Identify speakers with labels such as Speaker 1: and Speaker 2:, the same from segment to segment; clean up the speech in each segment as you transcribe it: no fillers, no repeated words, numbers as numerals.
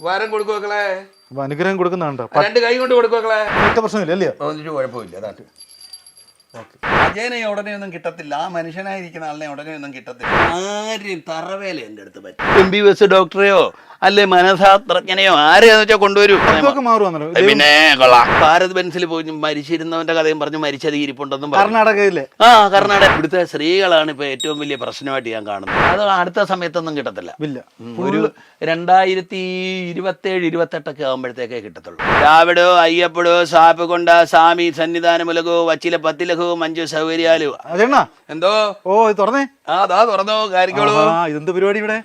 Speaker 1: വരം കൊടുക്കുമക്കളെ,
Speaker 2: അനുഗ്രഹം കൊടുക്കുന്നുണ്ടോ?
Speaker 1: രണ്ട് കൈ കൊണ്ട് കൊടുക്കുമക്കളെ.
Speaker 2: ഒറ്റ പ്രശ്നമില്ല അല്ലേ?
Speaker 1: ഒരു കുഴപ്പമില്ല. അതാട്ട് അജയനെ ഉടനെ ഒന്നും കിട്ടത്തില്ല. ആ മനുഷ്യനായിരിക്കുന്ന ആളിനെ ഉടനെ ഒന്നും കിട്ടത്തില്ല. ആരും തറവേല എൻ്റെ അടുത്ത് പറ്റും. MBBS ഡോക്ടറെയോ അല്ലെ മനഃശാസ്ത്രജ്ഞനെയോ ആരെയാന്ന് വെച്ചാൽ കൊണ്ടുവരൂ. പിന്നെ കൊള്ളാം. ഭാരത് ബെൻസിൽ പോയി മരിച്ചിരുന്നവന്റെ കഥയും പറഞ്ഞു മരിച്ചത് ഇരിപ്പുണ്ടെന്നും
Speaker 2: കർണാടകയിലെ
Speaker 1: കർണാടക. ഇവിടുത്തെ സ്ത്രീകളാണ് ഇപ്പൊ ഏറ്റവും വലിയ പ്രശ്നമായിട്ട് ഞാൻ കാണുന്നത്. അത് അടുത്ത സമയത്തൊന്നും കിട്ടത്തില്ല. ഒരു 2027, 28 ആകുമ്പോഴത്തേക്കേ കിട്ടത്തുള്ളൂ. രാവിടോ അയ്യപ്പടോ സാപ്പ് കൊണ്ട സാമി സന്നിധാനമുലകോ വച്ചില പത്തിലകോ മഞ്ജു സൗകര്യാലോ. എന്തോ
Speaker 2: തുറന്നേ.
Speaker 1: തുറന്നോ കാര്യങ്ങളോ.
Speaker 2: ഇതെന്ത് പരിപാടി ഇവിടെ?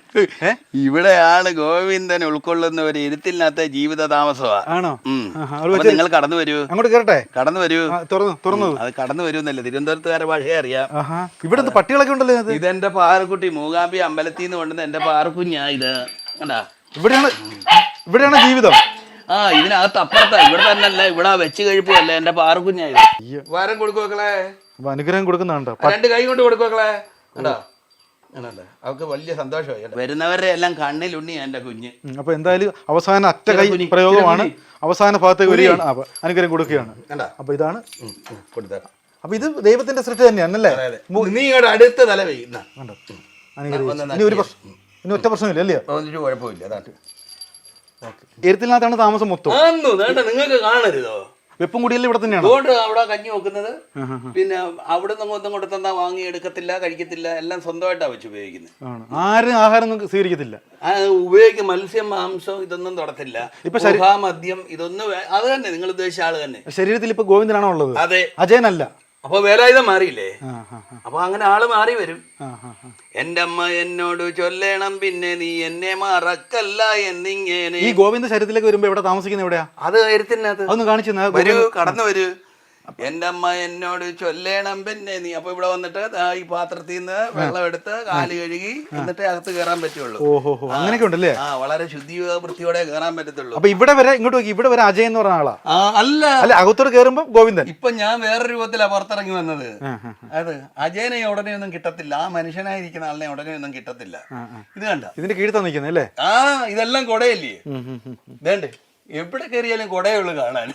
Speaker 1: ഇവിടെയാണ് ഗോവിന്ദൻ ഉൾക്കൊള്ളുന്ന ഒരു ഇരുത്തിനകത്തെ ജീവിത താമസമാണ്. നിങ്ങൾ കടന്നു വരൂ.
Speaker 2: അങ്ങോട്ട് കേറട്ടെ?
Speaker 1: കടന്നു വരൂ.
Speaker 2: തുറന്നു.
Speaker 1: അത് കടന്നു വരൂന്നല്ലേ, തിരുവനന്തപുരത്തുകാരെ ഭാഷയെ അറിയാം.
Speaker 2: ഇവിടെ പട്ടികളൊക്കെ ഉണ്ടല്ലോ.
Speaker 1: ഇതെന്റെ പാറക്കുട്ടി മൂകാംബി അമ്പലത്തിൽ നിന്ന് കൊണ്ടുവന്ന എന്റെ പാറക്കുഞ്ഞാ. ഇത് കണ്ടാ,
Speaker 2: ഇവിടെയാണ് ജീവിതം.
Speaker 1: ഇതിനകത്ത് അപ്പുറത്താ. ഇവിടെ തന്നെ അല്ല, ഇവിടെ വെച്ച് കഴിപ്പല്ല എന്റെ പാറക്കുഞ്ഞായത്. വരം കൊടുക്കുമക്കളെ,
Speaker 2: അനുഗ്രഹം കൊടുക്കുന്നുണ്ടോ?
Speaker 1: രണ്ട് കൈ കൊണ്ട് കൊടുക്കുമക്കളെ. കണ്ടാ, അവർക്ക് വലിയ സന്തോഷമായി. വരുന്നവരുടെ എല്ലാം കണ്ണിലുണ്ണി എന്റെ കുഞ്ഞ്.
Speaker 2: അപ്പൊ എന്തായാലും അവസാന അറ്റ കൈ പ്രയോഗമാണ്. അവസാന ഭാഗത്തേക്ക് വരികയാണ്, അനുഗ്രഹം കൊടുക്കുകയാണ്. അപ്പൊ ഇതാണ്
Speaker 1: കൊടുത്തേക്കാം.
Speaker 2: അപ്പൊ ഇത് ദൈവത്തിന്റെ സൃഷ്ടി തന്നെയാണല്ലേ?
Speaker 1: നീ ഇവിടെ അടുത്ത തല വെയ്യുന്ന
Speaker 2: ഇനി ഒറ്റ പ്രശ്നമില്ല അല്ലേ?
Speaker 1: ഒരു കുഴപ്പമില്ല. അതാട്ട്
Speaker 2: എരുത്തിനകത്താണ് താമസം മൊത്തം.
Speaker 1: നിങ്ങൾക്ക് കാണരുതോ?
Speaker 2: വെപ്പും കൂടിയല്ലേ ഇവിടെ തന്നെയാണ്.
Speaker 1: അവിടെ കഞ്ഞി വെക്കുന്നത്. പിന്നെ അവിടെ നിന്ന് കൊണ്ട് തന്നാ വാങ്ങി എടുക്കത്തില്ല, കഴിക്കത്തില്ല. എല്ലാം സ്വന്തമായിട്ടാണ് വെച്ച് ഉപയോഗിക്കുന്നത്.
Speaker 2: ആരും ആഹാരം ഉപയോഗിക്കത്തില്ല.
Speaker 1: ഉപയോഗിക്കും. മത്സ്യം, മാംസം ഇതൊന്നും തൊടത്തില്ല. ഇപ്പൊ മദ്യം ഇതൊന്നും അത് തന്നെ നിങ്ങൾ ഉദ്ദേശിച്ച ആള് തന്നെ.
Speaker 2: ശരീരത്തിൽ ഇപ്പൊ ഗോവിന്ദനാണോ ഉള്ളത്?
Speaker 1: അതെ,
Speaker 2: അജയനല്ല.
Speaker 1: അപ്പൊ വേലായുധം മാറിയില്ലേ? അപ്പൊ അങ്ങനെ ആള് മാറി വരും. എന്റെ അമ്മ എന്നോട് ചൊല്ലണം പിന്നെ നീ എന്നെ മറക്കല്ല എന്നിങ്ങനെ.
Speaker 2: ഈ ഗോവിന്ദ ശരീരത്തിലേക്ക് വരുമ്പോ എവിടെ താമസിക്കുന്നത്? എവിടെയാ?
Speaker 1: അത് എഴുത്തിനകത്ത്.
Speaker 2: അതൊന്ന് കാണിച്ചു
Speaker 1: വരൂ, കടന്നു വരൂ. എന്റെ അമ്മ എന്നോട് ചൊല്ലേണം പിന്നെ നീ. അപ്പൊ ഇവിടെ വന്നിട്ട് ഈ പാത്രത്തിൽ നിന്ന് വെള്ളം എടുത്ത് കാല് കഴുകി എന്നിട്ട് അകത്ത് കയറാൻ പറ്റുള്ളൂ.
Speaker 2: അങ്ങനെയൊക്കെ ഉണ്ടല്ലേ?
Speaker 1: വളരെ ശുദ്ധി വൃത്തിയോടെ കയറാൻ പറ്റത്തുള്ളൂ.
Speaker 2: അപ്പൊ ഇവിടെ വരെ ഇങ്ങോട്ട് നോക്കി, ഇവിടെ വരെ അജയ് എന്ന് പറഞ്ഞ ആളാ?
Speaker 1: അല്ല,
Speaker 2: അകത്തോട് കയറുമ്പോ ഗോവിന്ദൻ.
Speaker 1: ഇപ്പൊ ഞാൻ വേറെ രൂപത്തിലാ പുറത്തിറങ്ങി വന്നത്. അത് അജയനെ ഉടനെ ഒന്നും കിട്ടത്തില്ല. ആ മനുഷ്യനായിരിക്കുന്ന ആളിനെ ഉടനെ ഒന്നും കിട്ടത്തില്ല. ഇത് കണ്ട,
Speaker 2: ഇതിന്റെ കീഴ്ത്താ നിൽക്കുന്നത് അല്ലേ?
Speaker 1: ഇതെല്ലാം കൊടയല്ലേ? ഇതേണ്ടേ, എവിടെ കയറിയാലും കൊടയുള്ളു കാണാൻ.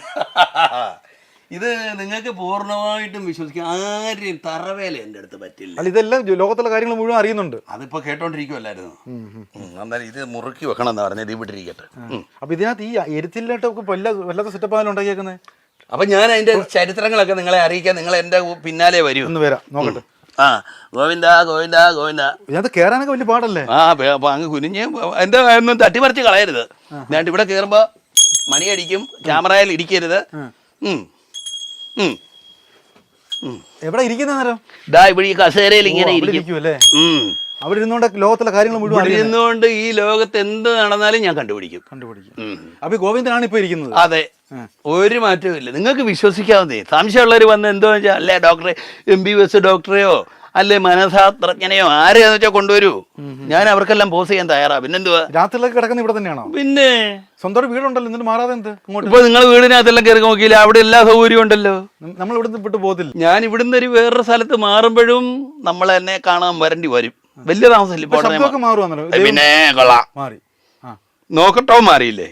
Speaker 1: ഇത് നിങ്ങൾക്ക് പൂർണ്ണമായിട്ടും വിശ്വസിക്കാൻ ആരും തറവേല എൻ്റെ അടുത്ത് പറ്റില്ല.
Speaker 2: അല്ല, ഇതെല്ലാം ലോകത്തുള്ള കാര്യങ്ങൾ മുഴുവൻ അറിയുന്നുണ്ട്.
Speaker 1: അതിപ്പോ കേട്ടോണ്ടിരിക്കുവല്ലായിരുന്നു. എന്നാലും ഇത് മുറുക്കി വെക്കണം എന്ന് പറഞ്ഞത് ഇവിടെ ഇരിക്കട്ടെ.
Speaker 2: അപ്പൊ ഇതിനകത്ത് ഈ എരുത്തിലോട്ടൊക്കെ വല്ലാത്ത സെറ്റപ്പായാലും ഉണ്ടാക്കിയേക്കുന്നത്.
Speaker 1: അപ്പൊ ഞാൻ അതിന്റെ ചരിത്രങ്ങളൊക്കെ നിങ്ങളെ അറിയിക്കാൻ നിങ്ങൾ എന്റെ പിന്നാലെ വരൂ.
Speaker 2: ഒന്ന് വരാം, നോക്കട്ടെ.
Speaker 1: ഗോവിന്ദ ഗോവിന്ദ ഗോവിന്ദ.
Speaker 2: ഇതിനകത്ത് കേറാനൊക്കെ വലിയ പാടല്ലേ?
Speaker 1: അങ്ങ് കുനിഞ്ഞ് എന്റെ ഒന്നും തട്ടിമറിച്ച് കളയരുത്. ഞാൻ ഇവിടെ കയറുമ്പോ മണിയടിക്കും. ക്യാമറയിൽ ഇരിക്കരുത്.
Speaker 2: എവിടെ ഇരിക്കുന്ന നേരം?
Speaker 1: ഇവിടെ ഈ കസേരയിൽ ഇങ്ങനെ ഇരിക്കും അല്ലേ?
Speaker 2: അവിടെ ഇരുന്നുകൊണ്ട് ലോകത്തിലെ കാര്യങ്ങൾ മുഴുവൻ
Speaker 1: ഇരുന്നുകൊണ്ട് ഈ ലോകത്ത് എന്ത് നടന്നാലും ഞാൻ കണ്ടുപിടിക്കും.
Speaker 2: അപ്പൊ ഗോവിന്ദനാണ് ഇപ്പൊ ഇരിക്കുന്നത്.
Speaker 1: അതെ, ഒരു മാറ്റവും ഇല്ല. നിങ്ങൾക്ക് വിശ്വസിക്കാവുന്നേ. സംശയമുള്ളവർ വന്ന് എന്തോ വെച്ചാൽ അല്ലെ ഡോക്ടറെ MBBS ഡോക്ടറെയോ അല്ലെ മനഃശാസ്ത്രജ്ഞനെയോ ആരെയാന്ന് വെച്ചാൽ കൊണ്ടുവരൂ. ഞാൻ അവർക്കെല്ലാം പോസ് ചെയ്യാൻ തയ്യാറാ. പിന്നെന്തുവാ?
Speaker 2: രാത്രിയിലൊക്കെ കിടക്കുന്ന ഇവിടെ തന്നെയാണോ? പിന്നെ സ്വന്തം വീടുണ്ടല്ലോ, എന്നിട്ട് മാറാതെ എന്ത്? ഇപ്പൊ
Speaker 1: നിങ്ങൾ വീടിനകത്തെല്ലാം കയറി നോക്കിയില്ല? അവിടെ എല്ലാ സൗകര്യവും ഉണ്ടല്ലോ.
Speaker 2: നമ്മൾ ഇവിടുന്ന് വിട്ടു പോകത്തില്ല.
Speaker 1: ഞാൻ ഇവിടുന്ന് ഒരു വേറൊരു സ്ഥലത്ത് മാറുമ്പോഴും നമ്മൾ എന്നെ കാണാൻ വരേണ്ടി വരും. വലിയ താമസമില്ല. പിന്നെ കൊള്ളാം. മാറി നോക്കട്ടോ, മാറിയില്ലേ?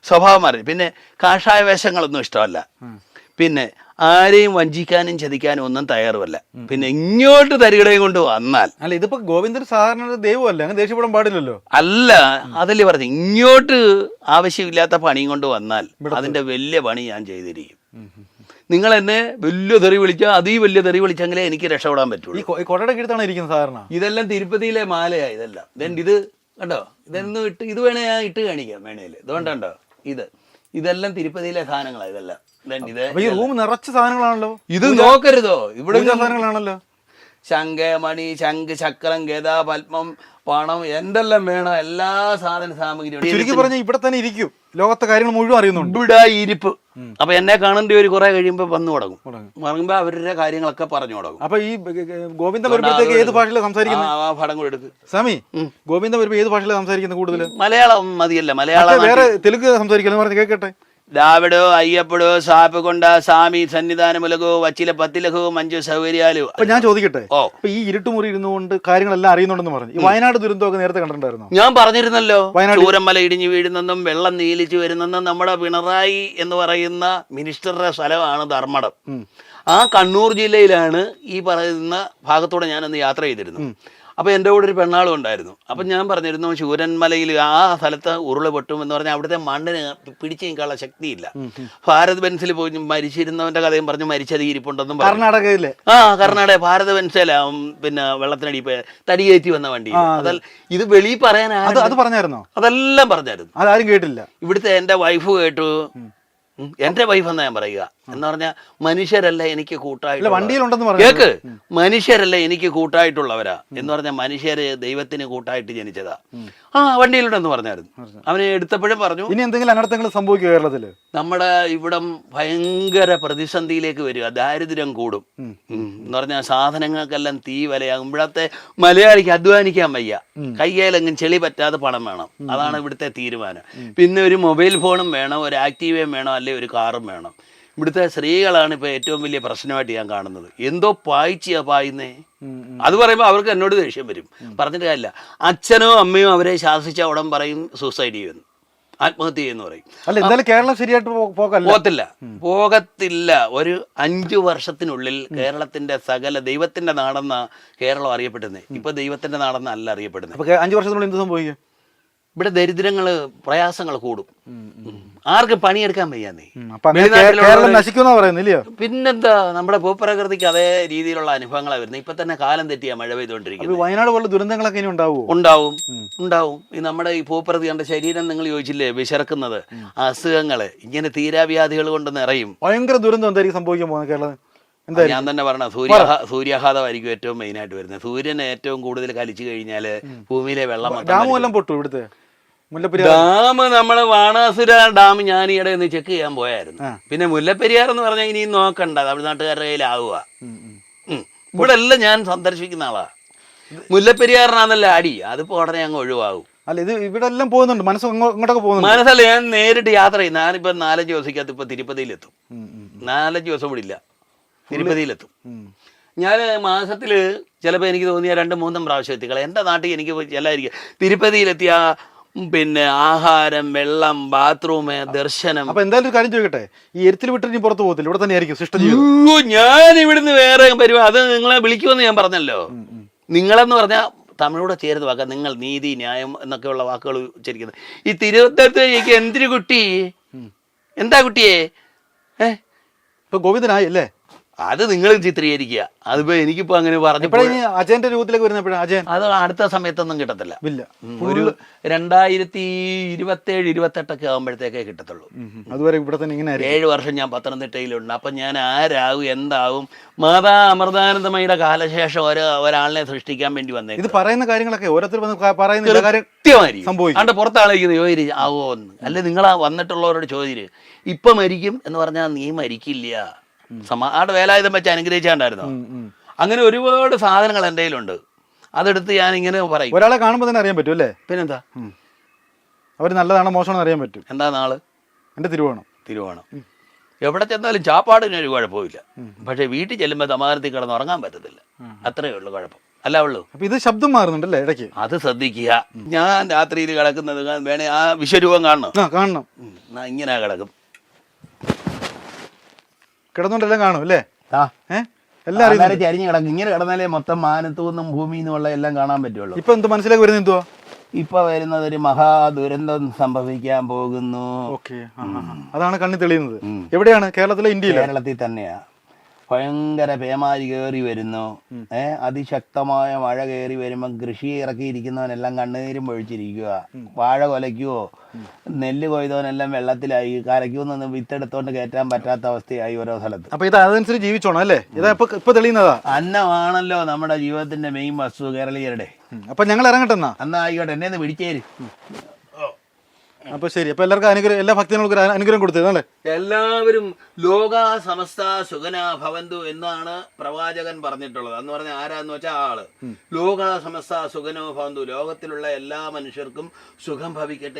Speaker 1: സ്വഭാവം മാറി. പിന്നെ കാഷായ വേഷങ്ങളൊന്നും ഇഷ്ടമല്ല. പിന്നെ ആരെയും വഞ്ചിക്കാനും ചതിക്കാനും ഒന്നും തയ്യാറുമല്ല. പിന്നെ ഇങ്ങോട്ട് തരികടയും കൊണ്ട് വന്നാൽ
Speaker 2: അല്ല, ഇതിപ്പോ ഗോവിന്ദൻ സാധാരണ ദൈവമല്ല, അങ്ങനെ ദേഷ്യപ്പെടാൻ പാടില്ലല്ലോ.
Speaker 1: അല്ല, അതല്ലേ പറഞ്ഞു. ഇങ്ങോട്ട് ആവശ്യമില്ലാത്ത പണിയും കൊണ്ട് വന്നാൽ അതിന്റെ വലിയ പണി ഞാൻ ചെയ്തിരിക്കും. നിങ്ങൾ എന്നെ വലിയ തെറി വിളിച്ചാൽ അതീ വലിയ തെറി വിളിച്ചെങ്കിലേ എനിക്ക് രക്ഷപ്പെടാൻ പറ്റുള്ളൂ.
Speaker 2: ഈ കൊടയുടെ കീഴത്താണ് ഇരിക്കുന്നത് സാധാരണ.
Speaker 1: ഇതെല്ലാം തിരുപ്പതിയിലെ മാലയാ. ഇതെല്ലാം ഇത് കണ്ടോ? ഇതൊന്നും ഇട്ട് ഇത് വേണേ ഞാൻ ഇട്ട് കാണിക്കാം വേണേല്. ഇതുകൊണ്ടോ ഇതെല്ലാം തിരുപ്പതിയിലെ സാധനങ്ങളാ. ഇതെല്ലാം
Speaker 2: ഈ റൂം നിറച്ച സാധനങ്ങളാണല്ലോ.
Speaker 1: ഇത് നോക്കരുതോ? ഇവിടെ
Speaker 2: സാധനങ്ങളാണല്ലോ.
Speaker 1: ശംഖ്, മണി, ശംഖ്, ചക്രം, ഗദ, പത്മം, പണം, എന്തെല്ലാം വേണം എല്ലാ സാധന സാമഗ്രിയും.
Speaker 2: ചുരുക്കി പറഞ്ഞ ഇവിടെ തന്നെ ഇരിക്കും, ലോകത്തെ കാര്യങ്ങൾ മുഴുവൻ അറിയുന്നുണ്ട്.
Speaker 1: ഇവിടെ ഇരിപ്പ്. അപ്പൊ എന്നെ കാണേണ്ടി ഒരു കുറെ കഴിയുമ്പോ വന്നു തുടങ്ങും. പറയുമ്പോ അവരുടെ കാര്യങ്ങളൊക്കെ പറഞ്ഞു തുടങ്ങും.
Speaker 2: അപ്പൊ ഈ ഗോവിന്ദ വരുമ്പോഴത്തേക്ക് ഏത് ഭാഷയിലാണ് സംസാരിക്കുന്നത്?
Speaker 1: ആ പടം കൂടെ എടുക്ക്
Speaker 2: സ്വാമി. ഗോവിന്ദ വരുമ്പോ ഏത് ഭാഷയിലാണ് സംസാരിക്കുന്നത്? കൂടുതൽ
Speaker 1: മലയാളം മതിയല്ല. മലയാളം
Speaker 2: വേറെ തെലുങ്ക് സംസാരിക്കുന്നത് പറഞ്ഞ് കേൾക്കട്ടെ.
Speaker 1: దావిడో అయ్యప్పుడు సాపుకొండ స్వామి సన్నిധാനములകോ വച്ചില പത്തിലകോ മഞ്ചു സൗകര്യാലോ.
Speaker 2: അപ്പൊ ഞാൻ ചോദിക്കട്ടെ,
Speaker 1: ഓ
Speaker 2: ഈ ഇരുട്ടുമുറി ഇരുന്നുകൊണ്ട് കാര്യങ്ങളെല്ലാം അറിയുന്നുണ്ടെന്ന് പറഞ്ഞു. ഈ വയനാട് ദുരന്തമൊക്കെ നേരത്തെ കണ്ടിട്ടുണ്ടായിരുന്നു?
Speaker 1: ഞാൻ പറഞ്ഞിരുന്നല്ലോ, ചൂരന്മല ഇടിഞ്ഞു വീഴുന്നെന്നും വെള്ളം നീലിച്ചു വരുന്നെന്നും. നമ്മുടെ പിണറായി എന്ന് പറയുന്ന മിനിസ്റ്ററുടെ സ്ഥലമാണ് ധർമ്മടം. ആ കണ്ണൂർ ജില്ലയിലാണ് ഈ പറയുന്ന ഭാഗത്തൂടെ ഞാനന്ന് യാത്ര ചെയ്തിരുന്നു. അപ്പോൾ എൻ്റെ കൂടെ ഒരു പെണ്ണാളും ഉണ്ടായിരുന്നു. അപ്പം ഞാൻ പറഞ്ഞിരുന്നു, ചൂരന്മലയിൽ ആ സ്ഥലത്ത് ഉരുള് പൊട്ടും എന്ന് പറഞ്ഞാൽ അവിടുത്തെ മണ്ണിന് പിടിച്ചു നിൽക്കാനുള്ള ശക്തിയില്ല. ഭാരത് ബെൻസിൽ പോയി മരിച്ചിരുന്നവൻ്റെ കഥയും പറഞ്ഞു മരിച്ചത് ഇരിപ്പുണ്ടെന്നും പറഞ്ഞു.
Speaker 2: കർണാടകയിലെ
Speaker 1: കർണാടക ഭാരത് ബെൻസില പിന്നെ വെള്ളത്തിനടി തടി കയറ്റി വന്ന വണ്ടി. ഇത് വെളിയിൽ പറയാൻ
Speaker 2: അത് പറഞ്ഞായിരുന്നോ?
Speaker 1: അതെല്ലാം പറഞ്ഞായിരുന്നു,
Speaker 2: അതാരും കേട്ടില്ല.
Speaker 1: ഇവിടുത്തെ എൻ്റെ വൈഫ് കേട്ടു. എന്റെ വൈഫ് എന്നാ ഞാൻ പറയുക എന്ന് പറഞ്ഞാൽ മനുഷ്യരല്ല എനിക്ക് കൂട്ടായിട്ട് കേക്ക്, മനുഷ്യരല്ല എനിക്ക് കൂട്ടായിട്ടുള്ളവരാ എന്ന് പറഞ്ഞാൽ മനുഷ്യര് ദൈവത്തിന് കൂട്ടായിട്ട് ജനിച്ചതാ. വണ്ടിയിലുണ്ടെന്ന് പറഞ്ഞായിരുന്നു. അവനെ എടുത്തപ്പോഴും പറഞ്ഞു
Speaker 2: ഇനി എന്തെങ്കിലും അനർത്ഥങ്ങൾ സംഭവിക്കുക കേരളത്തില്.
Speaker 1: നമ്മുടെ ഇവിടം ഭയങ്കര പ്രതിസന്ധിയിലേക്ക് വരിക, ദാരിദ്ര്യം കൂടും എന്ന് പറഞ്ഞാൽ സാധനങ്ങൾക്കെല്ലാം തീ വിലയാകും. ഇവിടത്തെ മലയാളിക്ക് അധ്വാനിക്കാൻ വയ്യ, കയ്യിലെങ്ങും ചെളി പറ്റാതെ പണം വേണം. അതാണ് ഇവിടുത്തെ തീരുമാനം. പിന്നെ ഒരു മൊബൈൽ ഫോണും വേണം, ഒരു ആക്റ്റീവയും വേണം, അല്ലെങ്കിൽ ഒരു കാറും വേണം. ഇവിടുത്തെ സ്ത്രീകളാണ് ഇപ്പോൾ ഏറ്റവും വലിയ പ്രശ്നമായിട്ട് ഞാൻ കാണുന്നത്. എന്തോ പായുന്നേ അത് പറയുമ്പോൾ അവർക്ക് എന്നോട് ദേഷ്യം വരും. പറഞ്ഞിട്ട് കാര്യമില്ല. അച്ഛനോ അമ്മയോ അവരെ ശാസിച്ച ഉടൻ പറയും സൂസൈഡ് ചെയ്യുമെന്ന്, ആത്മഹത്യ ചെയ്യുമെന്ന് പറയും.
Speaker 2: അല്ല, എന്തായാലും കേരളം ശരിയായിട്ട്
Speaker 1: പോകത്തില്ല. ഒരു 5 വർഷത്തിനുള്ളിൽ കേരളത്തിന്റെ സകല ദൈവത്തിന്റെ നാടെന്ന കേരളം അറിയപ്പെടുന്നത്. ഇപ്പൊ ദൈവത്തിന്റെ നാടെന്ന അല്ല അറിയപ്പെടുന്നത്.
Speaker 2: 5 വർഷത്തിനുള്ളിൽ എന്ത് സംഭവിക്കും?
Speaker 1: ഇവിടെ ദരിദ്രങ്ങള് പ്രയാസങ്ങൾ കൂടും, ആർക്കും പണിയെടുക്കാൻ വയ്യാന്നേ. പിന്നെന്താ, നമ്മുടെ ഭൂപ്രകൃതിക്ക് അതേ രീതിയിലുള്ള അനുഭവങ്ങളാണ് വരുന്നത്. ഇപ്പൊ തന്നെ കാലം തെറ്റിയാ മഴ പെയ്തുകൊണ്ടിരിക്കുന്നത്.
Speaker 2: വയനാട് പോലെ ദുരന്തങ്ങളൊക്കെ ഇനി
Speaker 1: ഉണ്ടാവും. ഈ നമ്മുടെ ഈ ഭൂപ്രകൃതി കണ്ട ശരീരം നിങ്ങൾ ചോദിച്ചില്ലേ, വിശർക്കുന്നത്, അസുഖങ്ങള്, ഇങ്ങനെ തീരാവ്യാധികൾ കൊണ്ട് നിറയും.
Speaker 2: ഭയങ്കര ദുരന്തം എന്തായിരിക്കും സംഭവിക്കാൻ പോകുന്നത് കേരളം?
Speaker 1: ഞാൻ തന്നെ പറഞ്ഞ സൂര്യാഘാതമായിരിക്കും ഏറ്റവും മെയിനായിട്ട് വരുന്നത്. സൂര്യനെ ഏറ്റവും കൂടുതൽ കലിച്ചു കഴിഞ്ഞാല് ഭൂമിയിലെ വെള്ളം
Speaker 2: പൊട്ടും. ഇവിടുത്തെ
Speaker 1: ഡാം, നമ്മള് ബാണാസുര ഡാം ഞാൻ ഈയിടെ ഒന്ന് ചെക്ക് ചെയ്യാൻ പോയായിരുന്നു. പിന്നെ മുല്ലപ്പെരിയാർ എന്ന് പറഞ്ഞാൽ ഇനി നോക്കണ്ട, തമിഴ്നാട്ടുകാരുടെ കയ്യിലാവുക. ഇവിടെ എല്ലാം ഞാൻ സന്ദർശിക്കുന്ന ആളാ. മുല്ലപ്പെരിയാറിനാന്നല്ല അടി, അതിപ്പോ ഉടനെ അങ്ങ് ഒഴിവാകും.
Speaker 2: അല്ല, ഇത് ഇവിടെ എല്ലാം പോകുന്നുണ്ട്, ഇങ്ങോട്ടൊക്കെ പോകുന്നുണ്ട്.
Speaker 1: മനസ്സല്ല, ഞാൻ നേരിട്ട് യാത്ര ചെയ്യും. ഞാനിപ്പോ 4 ദിവസത്തേക്കകത്ത് ഇപ്പൊ തിരുപ്പതിയിലെത്തും. 4 ദിവസം ഇവിടെ ഇല്ല, തിരുപ്പതിയിലെത്തും. ഞാൻ മാസത്തിൽ ചിലപ്പോൾ എനിക്ക് തോന്നിയ 2-3 പ്രാവശ്യം എത്തിക്കളെ. എൻ്റെ നാട്ടിൽ എനിക്ക് എല്ലായിരിക്കും തിരുപ്പതിയിലെത്തിയ പിന്നെ ആഹാരം, വെള്ളം, ബാത്റൂം, ദർശനം.
Speaker 2: അപ്പൊ എന്തായാലും ഒരു കാര്യം ചോദിക്കട്ടെ, ഈ എരുത്തിൽ വിട്ടിട്ട് പുറത്ത് പോകത്തില്ല, ഇവിടെ തന്നെ ആയിരിക്കും സിസ്റ്റം?
Speaker 1: ഞാൻ ഇവിടുന്ന് വേറെ വരുവാ, അത് നിങ്ങളെ വിളിക്കുമെന്ന് ഞാൻ പറഞ്ഞല്ലോ. നിങ്ങളെന്ന് പറഞ്ഞാൽ തമിഴോടെ ചേർന്ന് വാക്കാം. നിങ്ങൾ, നീതി, ന്യായം എന്നൊക്കെയുള്ള വാക്കുകൾ ഉച്ചരിക്കുന്നത്. ഈ തിരുവനന്തപുരത്ത് എന്തൊരു കുട്ടി, എന്താ കുട്ടിയെ
Speaker 2: ഇപ്പൊ ഗോവിന്ദനായി അല്ലേ?
Speaker 1: അത് നിങ്ങൾ ചിത്രീകരിക്കുക. അതിപ്പോ എനിക്കിപ്പോ അങ്ങനെ പറഞ്ഞു.
Speaker 2: അജയന്റെ രൂപത്തിലേക്ക് വരുന്നപ്പോഴാണ് അജയൻ.
Speaker 1: അത് അടുത്ത സമയത്തൊന്നും കിട്ടത്തില്ല. ഒരു 2027-28 ആകുമ്പോഴത്തേക്കേ കിട്ടത്തുള്ളൂ.
Speaker 2: അതുവരെ ഇവിടെ തന്നെ ഇങ്ങനെ
Speaker 1: 7 വർഷം ഞാൻ പത്തനംതിട്ടയിലുണ്ട്. അപ്പൊ ഞാൻ ആരാകും, എന്താവും? മാതാ അമൃതാനന്ദമയുടെ കാലശേഷം ഒരാളിനെ സൃഷ്ടിക്കാൻ വേണ്ടി വന്നേ.
Speaker 2: ഇത് പറയുന്ന കാര്യങ്ങളൊക്കെ ഓരോരുത്തർ പറയുന്ന
Speaker 1: കൃത്യമായി സംഭവിക്കും. പുറത്താളിക്കുന്നത് ചോദിര് ആവുമെന്ന്. അല്ലെ, നിങ്ങളാ വന്നിട്ടുള്ളവരോട് ചോദിര്. ഇപ്പൊ മരിക്കും എന്ന് പറഞ്ഞാൽ നീ മരിക്കില്ല. ആടെ വേലായുധം വെച്ച് അനുഗ്രഹിച്ചാണ്ടായിരുന്നോ? അങ്ങനെ ഒരുപാട് സാധനങ്ങൾ എൻ്റെ കയ്യിലുണ്ട്. അതെടുത്ത് ഞാൻ ഇങ്ങനെ പറയും.
Speaker 2: ഒരാളെ കാണുമ്പോൾ തന്നെ അറിയാൻ പറ്റും അല്ലേ?
Speaker 1: പിന്നെന്താ,
Speaker 2: അവർ നല്ലതാണോ മോശമാണോ അറിയാൻ പറ്റും.
Speaker 1: എന്താ നാള്?
Speaker 2: എൻ്റെ തിരുവോണം.
Speaker 1: എവിടെ ചെന്നാലും ചാപ്പാടിനൊരു കുഴപ്പമില്ല. പക്ഷെ വീട്ടിൽ ചെല്ലുമ്പോൾ സമാധാനത്തിൽ കിടന്ന് ഉറങ്ങാൻ പറ്റത്തില്ല. അത്രയേ ഉള്ളൂ കുഴപ്പം, അല്ല ഉള്ളൂ.
Speaker 2: അപ്പൊ ഇത് ശബ്ദം മാറുന്നുണ്ടല്ലേ ഇടയ്ക്ക്? അത്
Speaker 1: ശ്രദ്ധിക്കുക. ഞാൻ രാത്രിയിൽ കിടക്കുന്നത് വേണേ ആ വിശ്വരൂപം കാണണം. ഇങ്ങനെ കിടക്കും,
Speaker 2: കിടന്നുകൊണ്ടെല്ലാം കാണും അല്ലേ?
Speaker 1: എല്ലാവരും ചരിഞ്ഞ് കിടക്കും. ഇങ്ങനെ കിടന്നാലേ മൊത്തം മാനത്തു നിന്നും ഭൂമിയിൽ നിന്നുള്ള എല്ലാം കാണാൻ പറ്റുള്ളൂ.
Speaker 2: ഇപ്പൊ എന്ത് മനസ്സിലേക്ക് വരുന്നത്? എന്തുവാ
Speaker 1: ഇപ്പൊ വരുന്നത്? ഒരു മഹാദുരന്തം സംഭവിക്കാൻ പോകുന്നു.
Speaker 2: അതാണ് കണ്ണി തെളിയുന്നത്. എവിടെയാണ്? കേരളത്തിലെ? ഇന്ത്യയിലെ?
Speaker 1: കേരളത്തിൽ തന്നെയാ. ഭയങ്കര പേമാരി കയറി വരുന്നു. അതിശക്തമായ മഴ കയറി വരുമ്പോൾ കൃഷി ഇറക്കിയിരിക്കുന്നവനെല്ലാം കണ്ണുനീരും പൊഴിച്ചിരിക്കുക. വാഴ കൊലയ്ക്കുവോ, നെല്ല് കൊയ്തവനെല്ലാം വെള്ളത്തിലായി, കരയ്ക്കൊന്നും വിത്തെടുത്തോണ്ട് കയറ്റാൻ പറ്റാത്ത അവസ്ഥയായി ഓരോ സ്ഥലത്ത്.
Speaker 2: അപ്പൊ ഇത് അതനുസരിച്ച് ജീവിച്ചോണം അല്ലേ? ഇപ്പൊ തെളിയുന്നതാ.
Speaker 1: അന്നമാണല്ലോ നമ്മുടെ ജീവിതത്തിന്റെ മെയിൻ വസ്തു കേരളീയരുടെ.
Speaker 2: അപ്പൊ ഞങ്ങൾ ഇറങ്ങട്ടെ എന്നാ?
Speaker 1: ആയിക്കോട്ടെ, എന്നെ ഒന്ന് പിടിച്ചേര്.
Speaker 2: അപ്പൊ ശരി. അപ്പൊ എല്ലാവർക്കും എല്ലാ ഭക്തജനങ്ങൾക്കും അനുഗ്രഹം കൊടുത്തല്ലേ? എല്ലാവരും
Speaker 1: ലോക സമസ്ത സുഖന ഭവന്തു എന്നാണ് പ്രവാചകൻ പറഞ്ഞിട്ടുള്ളത്. എന്ന് പറഞ്ഞാൽ ആരാന്ന് വെച്ചാൽ ആള് ലോക സമസ്ത സുഖനോ ഭവന്തു, ലോകത്തിലുള്ള എല്ലാ മനുഷ്യർക്കും സുഖം ഭവിക്കട്ടെ